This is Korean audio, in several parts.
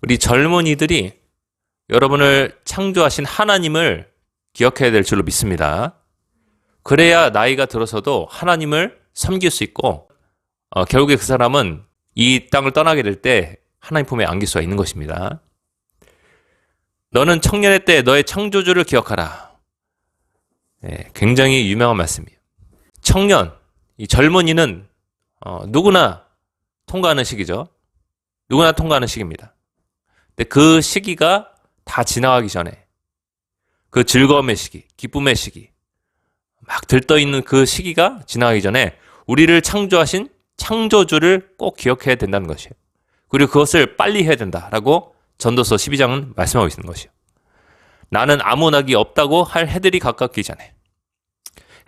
우리 젊은이들이 여러분을 창조하신 하나님을 기억해야 될 줄로 믿습니다. 그래야 나이가 들어서도 하나님을 섬길 수 있고 결국에 그 사람은 이 땅을 떠나게 될 때 하나님 품에 안길 수가 있는 것입니다. 너는 청년의 때 너의 창조주를 기억하라. 네, 굉장히 유명한 말씀이에요. 청년, 이 젊은이는 누구나 통과하는 시기죠. 누구나 통과하는 시기입니다. 근데 그 시기가 다 지나가기 전에 그 즐거움의 시기, 기쁨의 시기, 막 들떠있는 그 시기가 지나가기 전에 우리를 창조하신 창조주를 꼭 기억해야 된다는 것이에요. 그리고 그것을 빨리 해야 된다라고 전도서 12장은 말씀하고 있는 것이요. 나는 아무 낙이 없다고 할 해들이 가깝기 전에,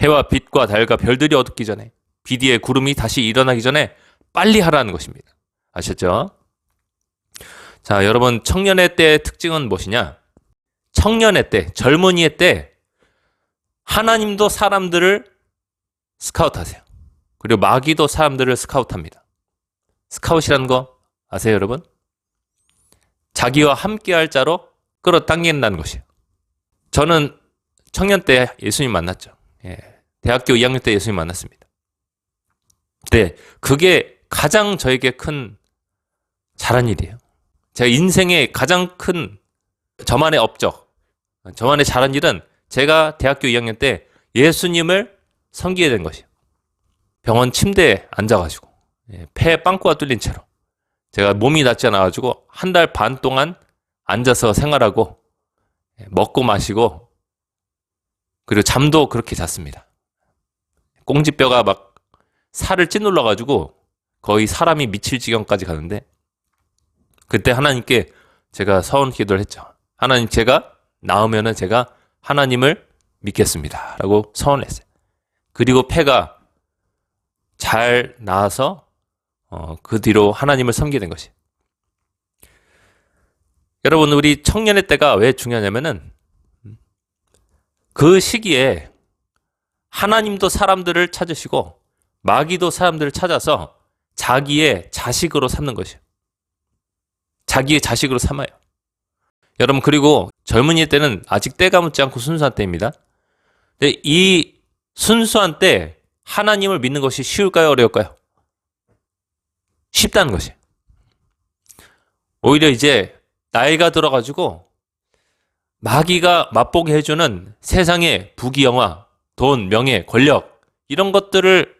해와 빛과 달과 별들이 어둡기 전에, 빛 위에 구름이 다시 일어나기 전에 빨리 하라는 것입니다. 아셨죠? 자, 여러분, 청년의 때의 특징은 무엇이냐? 청년의 때, 젊은이의 때 하나님도 사람들을 스카웃하세요. 그리고 마귀도 사람들을 스카웃합니다. 스카웃이라는 거 아세요, 여러분? 자기와 함께할 자로 끌어당긴다는 것이에요. 저는 청년 때 예수님 만났죠. 예, 대학교 2학년 때 예수님 만났습니다. 네, 그게 가장 저에게 큰 잘한 일이에요. 제가 인생의 가장 큰 저만의 업적, 저만의 잘한 일은 제가 대학교 2학년 때 예수님을 섬기게 된 것이에요. 병원 침대에 앉아가지고 폐에 빵꾸가 뚫린 채로 제가 몸이 낫지 않아가지고 한 달 반 동안 앉아서 생활하고 먹고 마시고 그리고 잠도 그렇게 잤습니다. 꽁지뼈가 막 살을 찌눌러가지고 거의 사람이 미칠 지경까지 가는데 그때 하나님께 제가 서원 기도를 했죠. 하나님, 제가 나으면은 제가 하나님을 믿겠습니다 라고 서원을 했어요. 그리고 폐가 잘 나아서 그 뒤로 하나님을 섬기게 된 것이에요. 여러분, 우리 청년의 때가 왜 중요하냐면은 그 시기에 하나님도 사람들을 찾으시고 마귀도 사람들을 찾아서 자기의 자식으로 삼는 것이에요. 자기의 자식으로 삼아요. 여러분, 그리고 젊은이 때는 아직 때가 묻지 않고 순수한 때입니다. 근데 이 순수한 때 하나님을 믿는 것이 쉬울까요? 어려울까요? 쉽다는 것이에요. 오히려 이제 나이가 들어가지고 마귀가 맛보게 해주는 세상의 부귀영화, 돈, 명예, 권력 이런 것들을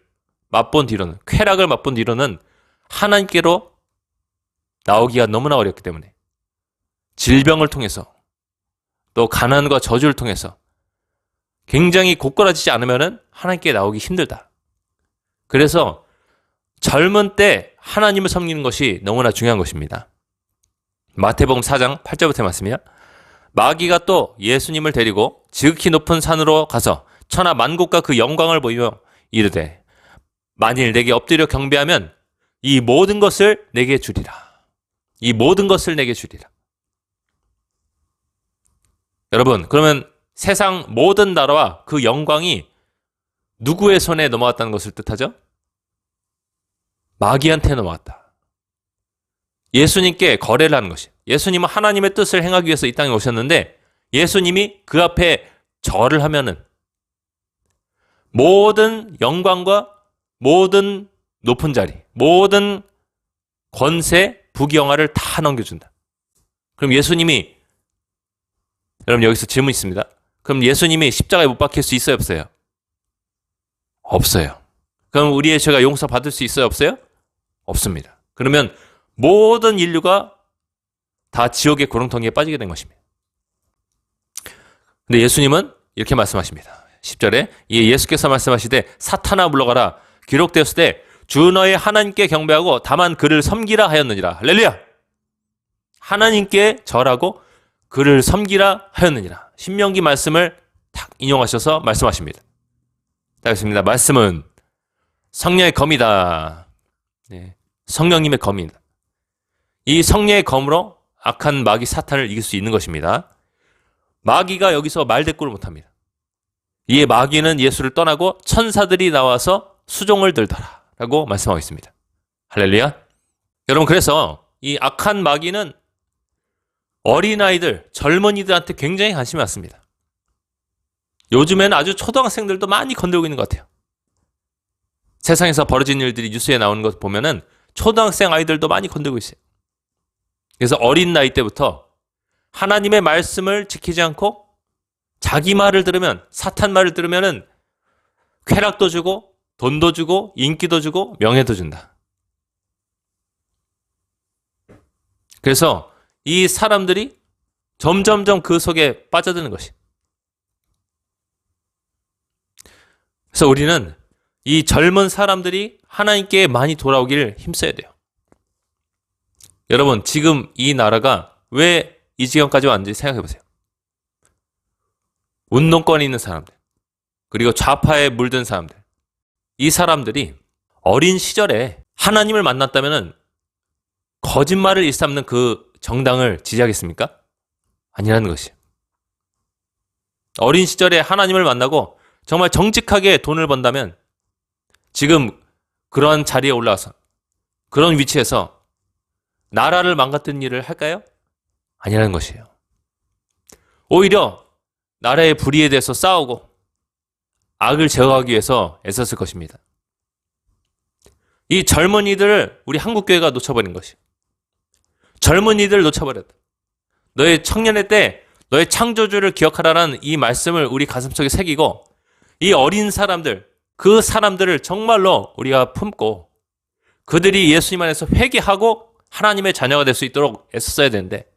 맛본 뒤로는, 쾌락을 맛본 뒤로는 하나님께로 나오기가 너무나 어렵기 때문에 질병을 통해서 또 가난과 저주를 통해서 굉장히 고꾸라지지 않으면 하나님께 나오기 힘들다. 그래서 젊은 때 하나님을 섬기는 것이 너무나 중요한 것입니다. 마태복음 4장 8절부터 말씀이야. 마귀가 또 예수님을 데리고 지극히 높은 산으로 가서 천하 만국과 그 영광을 보이며 이르되 만일 내게 엎드려 경배하면 이 모든 것을 내게 주리라. 이 모든 것을 내게 주리라. 여러분, 그러면 세상 모든 나라와 그 영광이 누구의 손에 넘어갔다는 것을 뜻하죠? 마귀한테 넘어갔다. 예수님께 거래를 하는 것이에요. 예수님은 하나님의 뜻을 행하기 위해서 이 땅에 오셨는데 예수님이 그 앞에 절을 하면은 모든 영광과 모든 높은 자리, 모든 권세, 부귀영화를 다 넘겨준다. 그럼 예수님이, 여러분 여기서 질문 있습니다. 그럼 예수님이 십자가에 못 박힐 수 있어요, 없어요? 없어요. 그럼 우리의 죄가 용서받을 수 있어요, 없어요? 없습니다. 그러면 모든 인류가 다 지옥의 구렁텅이에 빠지게 된 것입니다. 근데 예수님은 이렇게 말씀하십니다. 10절에 예수께서 말씀하시되 사탄아 물러가라. 기록되었을 때 주 너의 하나님께 경배하고 다만 그를 섬기라 하였느니라. 할렐루야. 하나님께 절하고 그를 섬기라 하였느니라. 신명기 말씀을 탁 인용하셔서 말씀하십니다. 알겠습니다. 말씀은 성령의 검이다. 네, 성령님의 검입니다. 이 성령의 검으로 악한 마귀 사탄을 이길 수 있는 것입니다. 마귀가 여기서 말대꾸를 못합니다. 이에 마귀는 예수를 떠나고 천사들이 나와서 수종을 들더라 라고 말씀하고 있습니다. 할렐루야. 여러분, 그래서 이 악한 마귀는 어린아이들, 젊은이들한테 굉장히 관심이 많습니다. 요즘에는 아주 초등학생들도 많이 건들고 있는 것 같아요. 세상에서 벌어진 일들이 뉴스에 나오는 것 보면은 초등학생 아이들도 많이 건들고 있어요. 그래서 어린 나이 때부터 하나님의 말씀을 지키지 않고 자기 말을 들으면, 사탄 말을 들으면은 쾌락도 주고 돈도 주고 인기도 주고 명예도 준다. 그래서 이 사람들이 점점점 그 속에 빠져드는 것이. 그래서 우리는 이 젊은 사람들이 하나님께 많이 돌아오기를 힘써야 돼요. 여러분, 지금 이 나라가 왜 이 지경까지 왔는지 생각해 보세요. 운동권이 있는 사람들, 그리고 좌파에 물든 사람들, 이 사람들이 어린 시절에 하나님을 만났다면 거짓말을 일삼는 그 정당을 지지하겠습니까? 아니라는 것이에요. 어린 시절에 하나님을 만나고 정말 정직하게 돈을 번다면 지금 그런 자리에 올라와서 그런 위치에서 나라를 망가뜨린 일을 할까요? 아니라는 것이에요. 오히려 나라의 불의에 대해서 싸우고 악을 제어하기 위해서 애썼을 것입니다. 이 젊은이들을 우리 한국교회가 놓쳐버린 것이에요. 젊은이들을 놓쳐버렸다. 너의 청년의 때 너의 창조주를 기억하라는 이 말씀을 우리 가슴속에 새기고 이 어린 사람들, 그 사람들을 정말로 우리가 품고 그들이 예수님 안에서 회개하고 하나님의 자녀가 될 수 있도록 애썼어야 되는데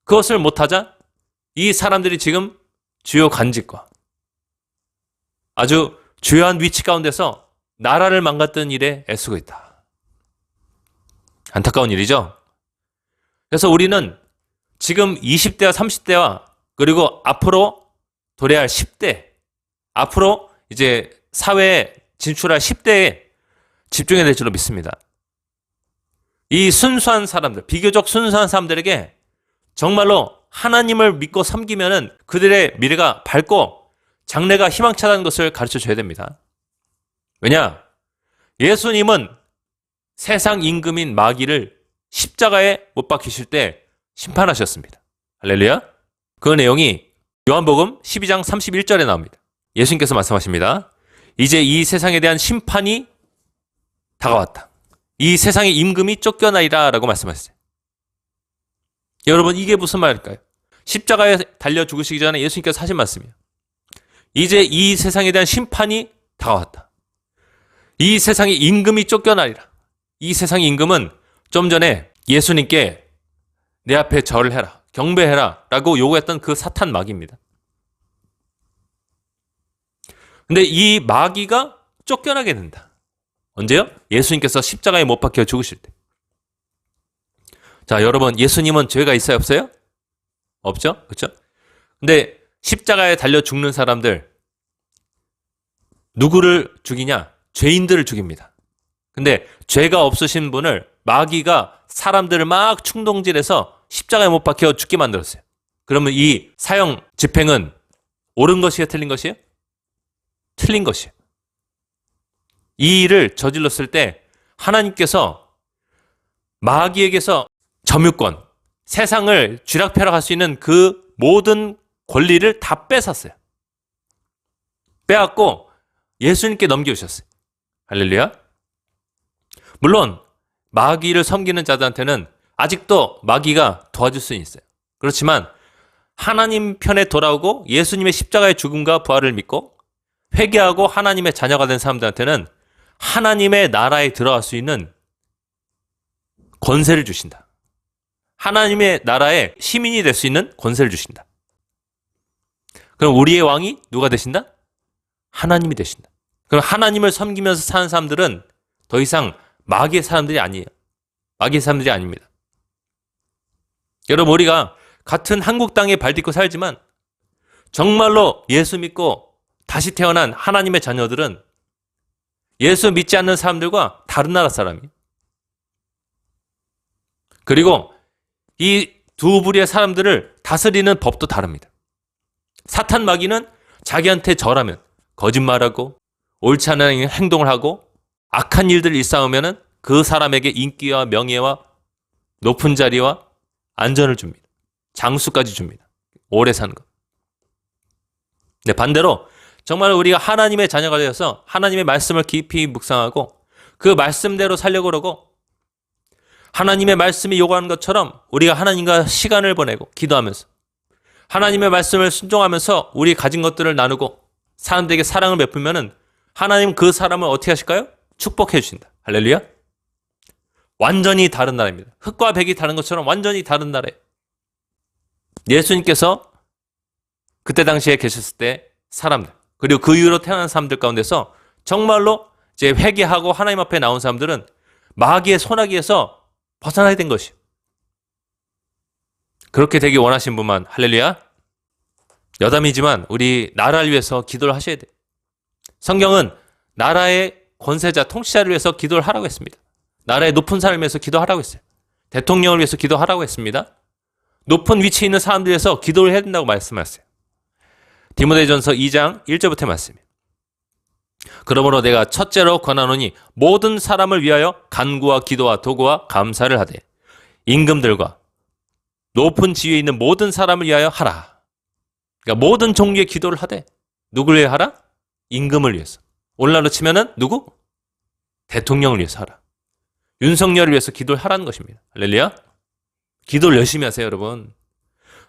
그것을 못하자 이 사람들이 지금 주요 관직과 아주 주요한 위치 가운데서 나라를 망가뜨린 일에 애쓰고 있다. 안타까운 일이죠. 그래서 우리는 지금 20대와 30대와 그리고 앞으로 도래할 10대, 앞으로 이제 사회에 진출할 10대에 집중해야 될 줄로 믿습니다. 이 순수한 사람들, 비교적 순수한 사람들에게 정말로 하나님을 믿고 섬기면은 그들의 미래가 밝고 장래가 희망차다는 것을 가르쳐 줘야 됩니다. 왜냐? 예수님은 세상 임금인 마귀를 십자가에 못 박히실 때 심판하셨습니다. 할렐루야. 그 내용이 요한복음 12장 31절에 나옵니다. 예수님께서 말씀하십니다. 이제 이 세상에 대한 심판이 다가왔다. 이 세상의 임금이 쫓겨나리라 라고 말씀하셨어요. 여러분, 이게 무슨 말일까요? 십자가에 달려 죽으시기 전에 예수님께서 하신 말씀이에요. 이제 이 세상에 대한 심판이 다가왔다. 이 세상의 임금이 쫓겨나리라. 이 세상의 임금은 좀 전에 예수님께 내 앞에 절을 해라, 경배해라 라고 요구했던 그 사탄 마귀입니다. 근데 이 마귀가 쫓겨나게 된다. 언제요? 예수님께서 십자가에 못 박혀 죽으실 때. 자, 여러분, 예수님은 죄가 있어요, 없어요? 없죠? 그렇죠? 근데 십자가에 달려 죽는 사람들 누구를 죽이냐? 죄인들을 죽입니다. 근데 죄가 없으신 분을 마귀가 사람들을 막 충동질해서 십자가에 못 박혀 죽게 만들었어요. 그러면 이 사형 집행은 옳은 것이에요, 틀린 것이에요? 틀린 것이에요. 이 일을 저질렀을 때 하나님께서 마귀에게서 점유권, 세상을 쥐락펴락할 수 있는 그 모든 권리를 다 뺏었어요. 빼앗고 예수님께 넘겨주셨어요. 할렐루야. 물론 마귀를 섬기는 자들한테는 아직도 마귀가 도와줄 수는 있어요. 그렇지만 하나님 편에 돌아오고 예수님의 십자가의 죽음과 부활을 믿고 회개하고 하나님의 자녀가 된 사람들한테는 하나님의 나라에 들어갈 수 있는 권세를 주신다. 하나님의 나라의 시민이 될 수 있는 권세를 주신다. 그럼 우리의 왕이 누가 되신다? 하나님이 되신다. 그럼 하나님을 섬기면서 사는 사람들은 더 이상 마귀의 사람들이 아니에요. 마귀의 사람들이 아닙니다. 여러분, 우리가 같은 한국 땅에 발딛고 살지만 정말로 예수 믿고 다시 태어난 하나님의 자녀들은 예수 믿지 않는 사람들과 다른 나라 사람이에요. 그리고 이 두 부류의 사람들을 다스리는 법도 다릅니다. 사탄 마귀는 자기한테 절하면 거짓말하고 옳지 않은 행동을 하고 악한 일들을 일삼으면 그 사람에게 인기와 명예와 높은 자리와 안전을 줍니다. 장수까지 줍니다. 오래 사는 것. 네, 반대로 정말 우리가 하나님의 자녀가 되어서 하나님의 말씀을 깊이 묵상하고 그 말씀대로 살려고 그러고 하나님의 말씀이 요구하는 것처럼 우리가 하나님과 시간을 보내고 기도하면서 하나님의 말씀을 순종하면서 우리 가진 것들을 나누고 사람들에게 사랑을 베풀면은 하나님 그 사람을 어떻게 하실까요? 축복해 주신다. 할렐루야. 완전히 다른 나라입니다. 흙과 백이 다른 것처럼 완전히 다른 나라예요. 예수님께서 그때 당시에 계셨을 때 사람들 그리고 그 이후로 태어난 사람들 가운데서 정말로 이제 회개하고 하나님 앞에 나온 사람들은 마귀의 손아귀에서 벗어나야 된 것이에요. 그렇게 되기 원하신 분만 할렐루야. 여담이지만 우리 나라를 위해서 기도를 하셔야 돼요. 성경은 나라의 권세자, 통치자를 위해서 기도를 하라고 했습니다. 나라의 높은 사람을 위해서 기도하라고 했어요. 대통령을 위해서 기도하라고 했습니다. 높은 위치에 있는 사람들 위해서 기도를 해야 된다고 말씀하셨어요. 디모데전서 2장 1절부터 말씀이에요. 그러므로 내가 첫째로 권하노니 모든 사람을 위하여 간구와 기도와 도구와 감사를 하되 임금들과 높은 지위에 있는 모든 사람을 위하여 하라. 그러니까 모든 종류의 기도를 하되 누구를 위해 하라? 임금을 위해서. 오늘날로 치면은 누구? 대통령을 위해서 하라. 윤석열을 위해서 기도를 하라는 것입니다. 할렐루야. 기도를 열심히 하세요, 여러분.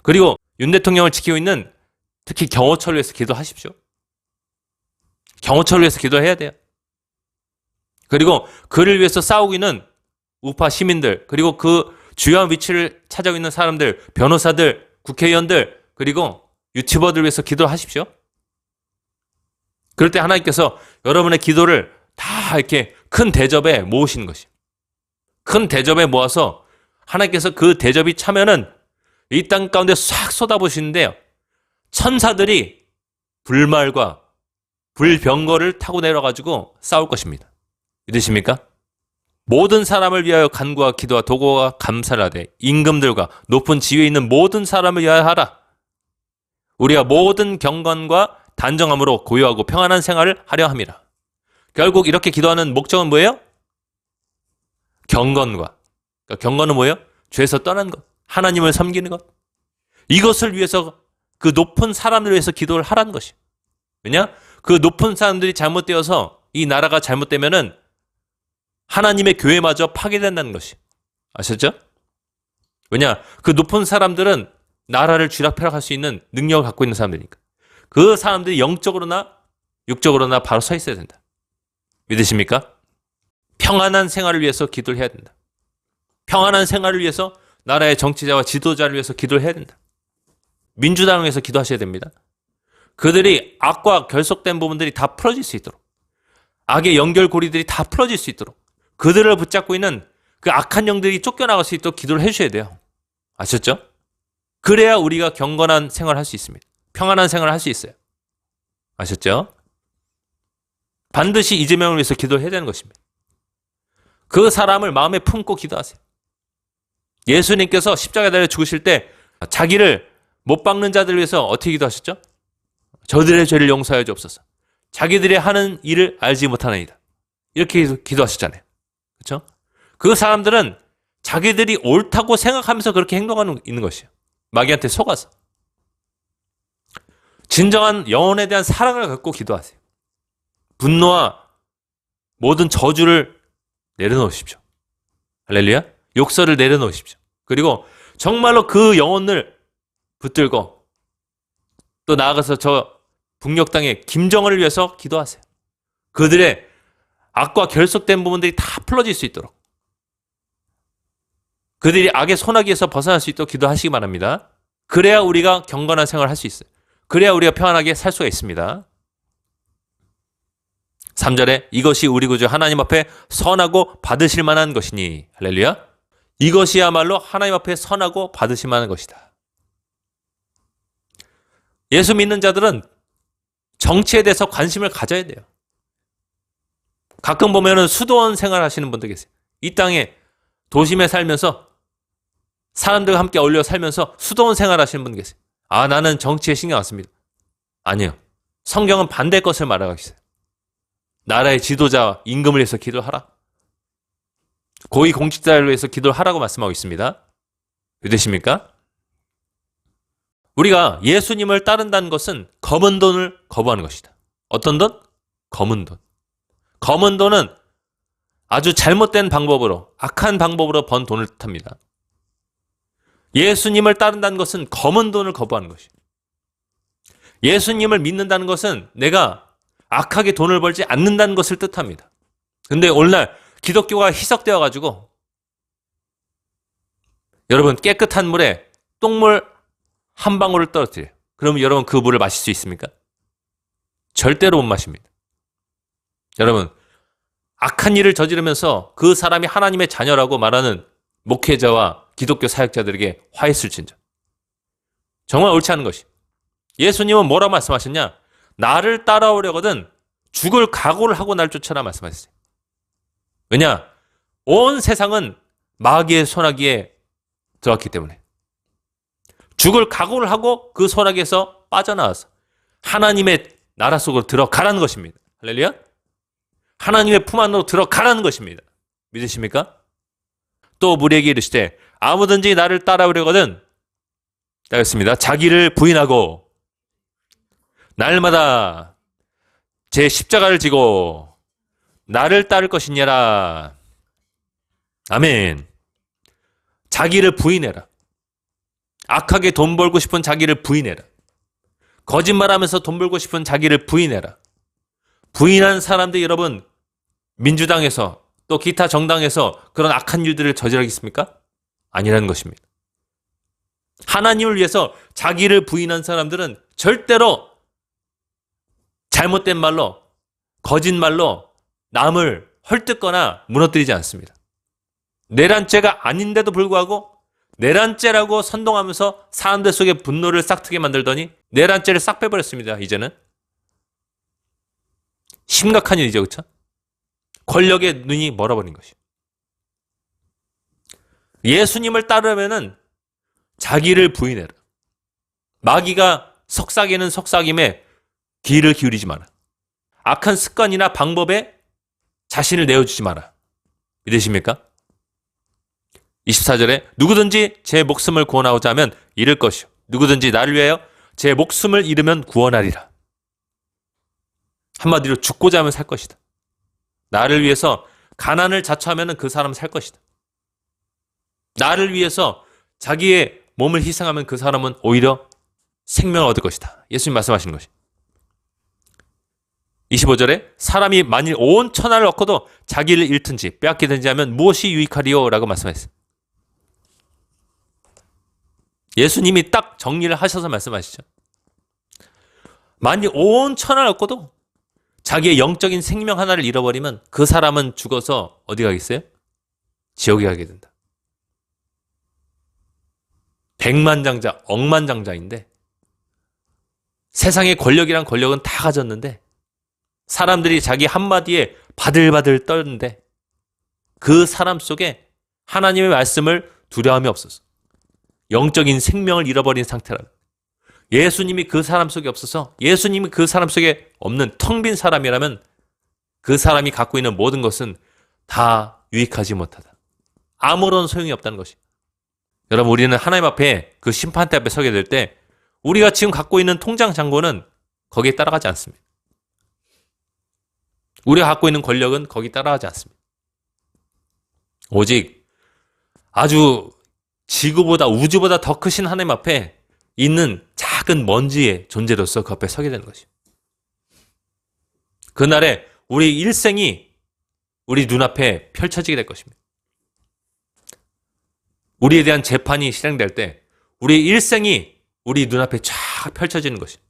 그리고 윤 대통령을 지키고 있는 특히 경호처를 위해서 기도하십시오. 경호처를 위해서 기도해야 돼요. 그리고 그를 위해서 싸우고 있는 우파 시민들, 그리고 그 주요한 위치를 차지하고 있는 사람들, 변호사들, 국회의원들, 그리고 유튜버들 위해서 기도하십시오. 그럴 때 하나님께서 여러분의 기도를 다 이렇게 큰 대접에 모으시는 것이에요. 큰 대접에 모아서 하나님께서 그 대접이 차면은 이 땅 가운데 싹 쏟아부시는데요. 천사들이 불말과 불병거를 타고 내려가지고 싸울 것입니다. 믿으십니까? 모든 사람을 위하여 간구와 기도와 도구와 감사를 하되 임금들과 높은 지위에 있는 모든 사람을 위하여 하라. 우리가 모든 경건과 단정함으로 고요하고 평안한 생활을 하려 함이라. 결국 이렇게 기도하는 목적은 뭐예요? 경건과. 그러니까 경건은 뭐예요? 죄에서 떠난 것. 하나님을 섬기는 것. 이것을 위해서 그 높은 사람을 위해서 기도를 하라는 것이에요. 왜냐? 그 높은 사람들이 잘못되어서 이 나라가 잘못되면은 하나님의 교회마저 파괴된다는 것이. 아셨죠? 왜냐? 그 높은 사람들은 나라를 쥐락펴락할 수 있는 능력을 갖고 있는 사람들이니까. 그 사람들이 영적으로나 육적으로나 바로 서 있어야 된다. 믿으십니까? 평안한 생활을 위해서 기도를 해야 된다. 평안한 생활을 위해서 나라의 정치자와 지도자를 위해서 기도를 해야 된다. 민주당을 위해서 기도하셔야 됩니다. 그들이 악과 결속된 부분들이 다 풀어질 수 있도록, 악의 연결고리들이 다 풀어질 수 있도록, 그들을 붙잡고 있는 그 악한 영들이 쫓겨나갈 수 있도록 기도를 해주셔야 돼요. 아셨죠? 그래야 우리가 경건한 생활을 할 수 있습니다. 평안한 생활을 할 수 있어요. 아셨죠? 반드시 이재명을 위해서 기도를 해야 되는 것입니다. 그 사람을 마음에 품고 기도하세요. 예수님께서 십자가에 달려 죽으실 때 자기를 못 박는 자들을 위해서 어떻게 기도하셨죠? 저들의 죄를 용서하여 주옵소서. 자기들이 하는 일을 알지 못하나이다. 이렇게 기도하셨잖아요. 그렇죠? 그 사람들은 자기들이 옳다고 생각하면서 그렇게 행동하는 있는 것이에요. 마귀한테 속아서. 진정한 영혼에 대한 사랑을 갖고 기도하세요. 분노와 모든 저주를 내려놓으십시오. 할렐루야. 욕설을 내려놓으십시오. 그리고 정말로 그 영혼을 붙들고 또 나아가서 저 북녘 땅의 김정은을 위해서 기도하세요. 그들의 악과 결속된 부분들이 다 풀어질 수 있도록, 그들이 악의 소나기에서 벗어날 수 있도록 기도하시기 바랍니다. 그래야 우리가 경건한 생활을 할 수 있어요. 그래야 우리가 평안하게 살 수가 있습니다. 3절에 이것이 우리 구주 하나님 앞에 선하고 받으실 만한 것이니. 할렐루야. 이것이야말로 하나님 앞에 선하고 받으실 만한 것이다. 예수 믿는 자들은 정치에 대해서 관심을 가져야 돼요. 가끔 보면은 수도원 생활하시는 분들 계세요. 이 땅에 도심에 살면서 사람들과 함께 어울려 살면서 수도원 생활하시는 분 계세요. 아, 나는 정치에 신경 안 씁니다. 아니요. 성경은 반대의 것을 말하고 있어요. 나라의 지도자와 임금을 위해서 기도하라. 고위 공직자를 위해서 기도를 하라고 말씀하고 있습니다. 믿으십니까? 우리가 예수님을 따른다는 것은 검은 돈을 거부하는 것이다. 어떤 돈? 검은 돈. 검은 돈은 아주 잘못된 방법으로, 악한 방법으로 번 돈을 뜻합니다. 예수님을 따른다는 것은 검은 돈을 거부하는 것이에요. 예수님을 믿는다는 것은 내가 악하게 돈을 벌지 않는다는 것을 뜻합니다. 근데 오늘날 기독교가 희석되어 가지고 여러분 깨끗한 물에 똥물 한 방울을 떨어뜨려요. 그러면 여러분 그 물을 마실 수 있습니까? 절대로 못 마십니다. 여러분 악한 일을 저지르면서 그 사람이 하나님의 자녀라고 말하는 목회자와 기독교 사역자들에게 화했을진저. 정말 옳지 않은 것이. 예수님은 뭐라고 말씀하셨냐? 나를 따라오려거든 죽을 각오를 하고 날 쫓아라 말씀하셨어요. 왜냐? 온 세상은 마귀의 손아귀에 들어왔기 때문에. 죽을 각오를 하고 그 손아귀에서 빠져나와서 하나님의 나라 속으로 들어가라는 것입니다. 할렐루야? 하나님의 품 안으로 들어가라는 것입니다. 믿으십니까? 또 무리에게 이르시되 아무든지 나를 따라오려거든 따겠습니다. 자기를 부인하고 날마다 제 십자가를 지고 나를 따를 것이니라. 아멘. 자기를 부인해라. 악하게 돈 벌고 싶은 자기를 부인해라. 거짓말하면서 돈 벌고 싶은 자기를 부인해라. 부인한 사람들이 여러분 민주당에서 또 기타 정당에서 그런 악한 일들을 저지르겠습니까? 아니라는 것입니다. 하나님을 위해서 자기를 부인한 사람들은 절대로 잘못된 말로 거짓말로 남을 헐뜯거나 무너뜨리지 않습니다. 내란죄가 아닌데도 불구하고 내란죄라고 선동하면서 사람들 속에 분노를 싹트게 만들더니 내란죄를 싹 빼버렸습니다. 이제는 심각한 일이죠. 그렇죠? 권력의 눈이 멀어버린 것이요. 예수님을 따르면은 자기를 부인해라. 마귀가 속삭이는 속삭임에 귀를 기울이지 마라. 악한 습관이나 방법에 자신을 내어주지 마라. 믿으십니까? 24절에 누구든지 제 목숨을 구원하고자 하면 잃을 것이요 누구든지 나를 위하여 제 목숨을 잃으면 구원하리라. 한마디로 죽고자 하면 살 것이다. 나를 위해서 가난을 자처하면 그 사람은 살 것이다. 나를 위해서 자기의 몸을 희생하면 그 사람은 오히려 생명을 얻을 것이다. 예수님 말씀하시는 것이. 25절에 사람이 만일 온 천하를 얻고도 자기를 잃든지 빼앗기든지 하면 무엇이 유익하리요? 라고 말씀하셨어요. 예수님이 딱 정리를 하셔서 말씀하시죠. 만일 온 천하를 얻고도 자기의 영적인 생명 하나를 잃어버리면 그 사람은 죽어서 어디 가겠어요? 지옥에 가게 된다. 백만장자, 억만장자인데 세상의 권력이란 권력은 다 가졌는데 사람들이 자기 한마디에 바들바들 떨는데 그 사람 속에 하나님의 말씀을 두려움이 없어서 영적인 생명을 잃어버린 상태라는 예수님이 그 사람 속에 없어서 예수님이 그 사람 속에 없는 텅 빈 사람이라면 그 사람이 갖고 있는 모든 것은 다 유익하지 못하다. 아무런 소용이 없다는 것이. 여러분 우리는 하나님 앞에 그 심판대 앞에 서게 될 때 우리가 지금 갖고 있는 통장 잔고는 거기에 따라가지 않습니다. 우리가 갖고 있는 권력은 거기 따라가지 않습니다. 오직 아주 지구보다 우주보다 더 크신 하나님 앞에 있는 작은 먼지의 존재로서 그 앞에 서게 되는 것이죠. 그날에 우리 일생이 우리 눈앞에 펼쳐지게 될 것입니다. 우리에 대한 재판이 실행될 때 우리 일생이 우리 눈앞에 쫙 펼쳐지는 것입니다.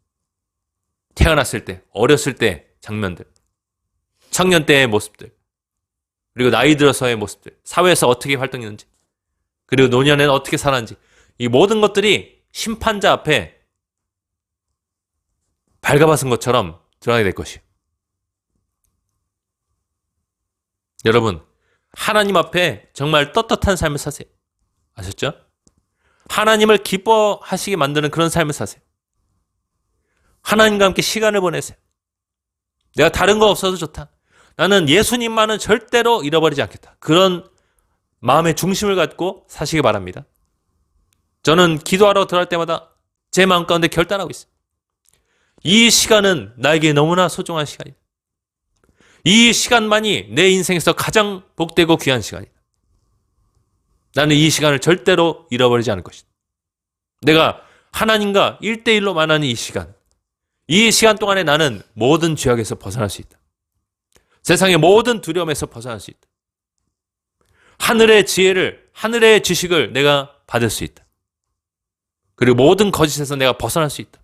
태어났을 때, 어렸을 때 장면들, 청년 때의 모습들, 그리고 나이 들어서의 모습들, 사회에서 어떻게 활동했는지, 그리고 노년에는 어떻게 살았는지, 이 모든 것들이 심판자 앞에 발가벗은 것처럼 드러나게 될 것이에요. 여러분, 하나님 앞에 정말 떳떳한 삶을 사세요. 아셨죠? 하나님을 기뻐하시게 만드는 그런 삶을 사세요. 하나님과 함께 시간을 보내세요. 내가 다른 거 없어도 좋다. 나는 예수님만은 절대로 잃어버리지 않겠다. 그런 마음의 중심을 갖고 사시기 바랍니다. 저는 기도하러 들어갈 때마다 제 마음 가운데 결단하고 있어요. 이 시간은 나에게 너무나 소중한 시간이다. 이 시간만이 내 인생에서 가장 복되고 귀한 시간이다. 나는 이 시간을 절대로 잃어버리지 않을 것이다. 내가 하나님과 1대1로 만나는 이 시간 동안에 나는 모든 죄악에서 벗어날 수 있다. 세상의 모든 두려움에서 벗어날 수 있다. 하늘의 지혜를, 하늘의 지식을 내가 받을 수 있다. 그리고 모든 거짓에서 내가 벗어날 수 있다.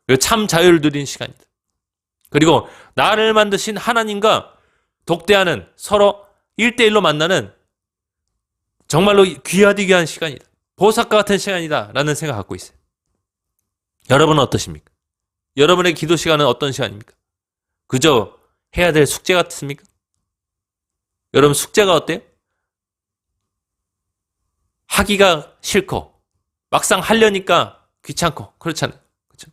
그리고 참 자유를 누리는 시간이다. 그리고 나를 만드신 하나님과 독대하는 서로 1대1로 만나는 정말로 귀하디 귀한 시간이다. 보석과 같은 시간이다 라는 생각을 갖고 있어요. 여러분은 어떠십니까? 여러분의 기도 시간은 어떤 시간입니까? 그저 해야 될 숙제 같습니까? 여러분 숙제가 어때요? 하기가 싫고 막상 하려니까 귀찮고 그렇잖아요. 그렇죠?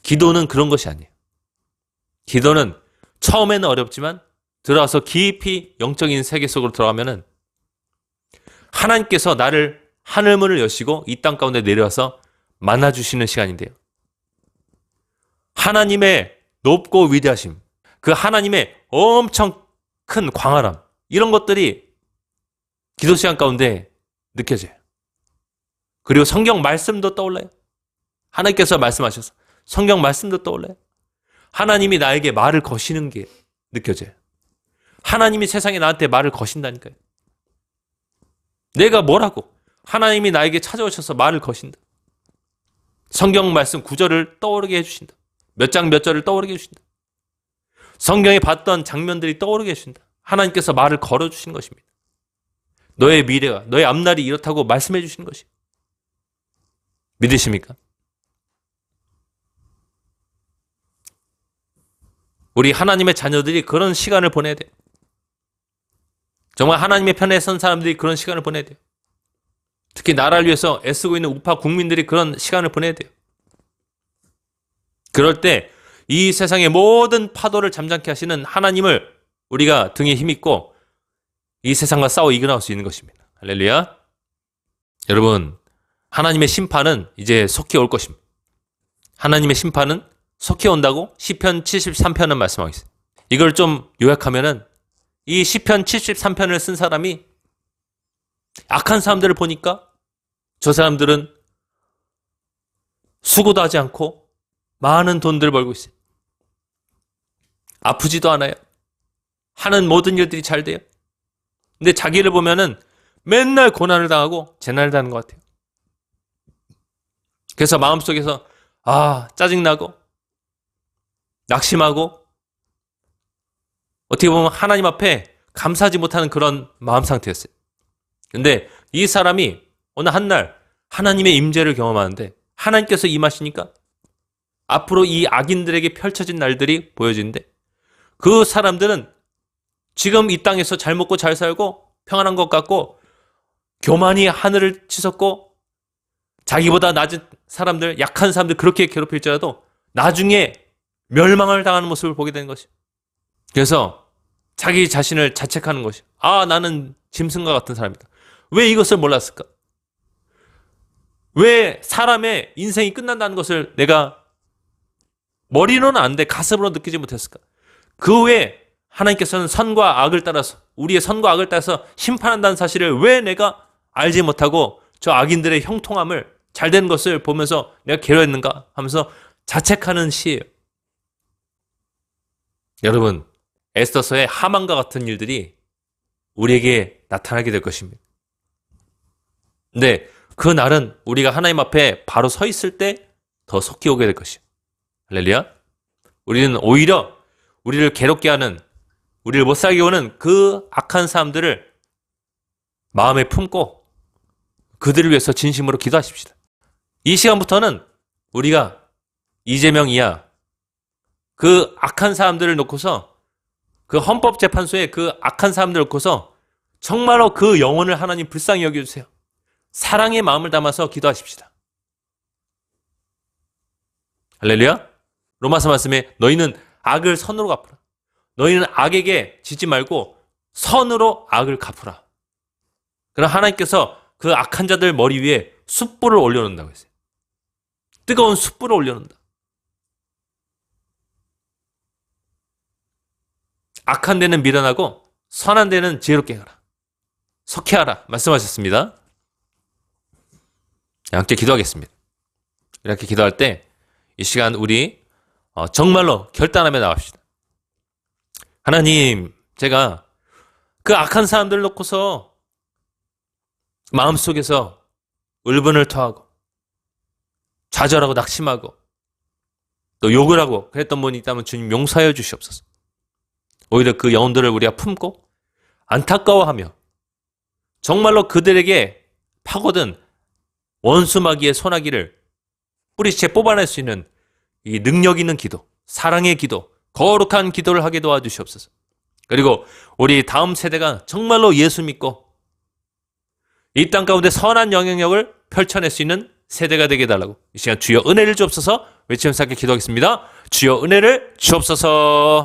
기도는 그런 것이 아니에요. 기도는 처음에는 어렵지만 들어와서 깊이 영적인 세계 속으로 들어가면은 하나님께서 나를 하늘문을 여시고 이 땅 가운데 내려와서 만나주시는 시간인데요. 하나님의 높고 위대하심, 그 하나님의 엄청 큰 광활함, 이런 것들이 기도 시간 가운데 느껴져요. 그리고 성경 말씀도 떠올라요. 하나님께서 말씀하셔서 성경 말씀도 떠올라요. 하나님이 나에게 말을 거시는 게 느껴져요. 하나님이 세상에 나한테 말을 거신다니까요. 내가 뭐라고? 하나님이 나에게 찾아오셔서 말을 거신다. 성경 말씀 구절을 떠오르게 해주신다. 몇 장 몇 절을 떠오르게 해주신다. 성경에 봤던 장면들이 떠오르게 해주신다. 하나님께서 말을 걸어주신 것입니다. 너의 미래가, 너의 앞날이 이렇다고 말씀해 주시는 것이. 믿으십니까? 우리 하나님의 자녀들이 그런 시간을 보내야 돼요. 정말 하나님의 편에 선 사람들이 그런 시간을 보내야 돼요. 특히 나라를 위해서 애쓰고 있는 우파 국민들이 그런 시간을 보내야 돼요. 그럴 때 이 세상의 모든 파도를 잠잠케 하시는 하나님을 우리가 등에 힘입고 이 세상과 싸워 이겨나갈 수 있는 것입니다. 할렐루야. 여러분, 하나님의 심판은 이제 속히 올 것입니다. 하나님의 심판은 속히 온다고 시편 73편은 말씀하고 있어요. 이걸 좀 요약하면은 이 시편 73편을 쓴 사람이 악한 사람들을 보니까 저 사람들은 수고도 하지 않고 많은 돈들을 벌고 있어요. 아프지도 않아요. 하는 모든 일들이 잘 돼요. 근데 자기를 보면은 맨날 고난을 당하고 재난을 당하는 것 같아요. 그래서 마음속에서 짜증나고 낙심하고 어떻게 보면 하나님 앞에 감사하지 못하는 그런 마음 상태였어요. 근데 이 사람이 어느 한날 하나님의 임재를 경험하는데 하나님께서 임하시니까 앞으로 이 악인들에게 펼쳐진 날들이 보여지는데 그 사람들은 지금 이 땅에서 잘 먹고 잘 살고 평안한 것 같고 교만이 하늘을 치솟고 자기보다 낮은 사람들, 약한 사람들 그렇게 괴롭힐지라도 나중에 멸망을 당하는 모습을 보게 되는 것이에요. 그래서 자기 자신을 자책하는 것이에요. 나는 짐승과 같은 사람이다. 왜 이것을 몰랐을까? 왜 사람의 인생이 끝난다는 것을 내가 머리로는 안 돼 가슴으로 느끼지 못했을까? 그 외에 하나님께서는 선과 악을 따라서 우리의 선과 악을 따라서 심판한다는 사실을 왜 내가 알지 못하고 저 악인들의 형통함을 잘 되는 것을 보면서 내가 괴로웠는가 하면서 자책하는 시예요. 여러분, 에스더서의 하만과 같은 일들이 우리에게 나타나게 될 것입니다. 근데 그 날은 우리가 하나님 앞에 바로 서 있을 때 더 속히 오게 될 것이에요. 할렐루야. 우리는 오히려 우리를 괴롭게 하는, 우리를 못 살게 오는 그 악한 사람들을 마음에 품고 그들을 위해서 진심으로 기도하십시다. 이 시간부터는 우리가 이재명 이하 그 악한 사람들을 놓고서, 그 헌법재판소에 그 악한 사람들을 놓고서 정말로 그 영혼을 하나님 불쌍히 여겨주세요. 사랑의 마음을 담아서 기도하십시다. 할렐루야. 로마서 말씀에 너희는 악을 선으로 갚으라. 너희는 악에게 지지 말고 선으로 악을 갚으라. 그럼 하나님께서 그 악한 자들 머리 위에 숯불을 올려놓는다고 했어요. 뜨거운 숯불을 올려놓는다. 악한 데는 미련하고 선한 데는 지혜롭게 하라. 속회하라 말씀하셨습니다. 함께 기도하겠습니다. 이렇게 기도할 때 이 시간 우리 정말로 결단하며 나갑시다. 하나님, 제가 그 악한 사람들 놓고서 마음속에서 울분을 토하고 좌절하고 낙심하고 또 욕을 하고 그랬던 분이 있다면 주님 용서하여 주시옵소서. 오히려 그 영혼들을 우리가 품고 안타까워하며 정말로 그들에게 파고든 원수마귀의 소나기를 뿌리채 뽑아낼 수 있는 이 능력 있는 기도, 사랑의 기도, 거룩한 기도를 하게 도와주시옵소서. 그리고 우리 다음 세대가 정말로 예수 믿고 이 땅 가운데 선한 영향력을 펼쳐낼 수 있는 세대가 되게 해달라고 이 시간 주여 은혜를 주옵소서 외치면서 함께 기도하겠습니다. 주여 은혜를 주옵소서.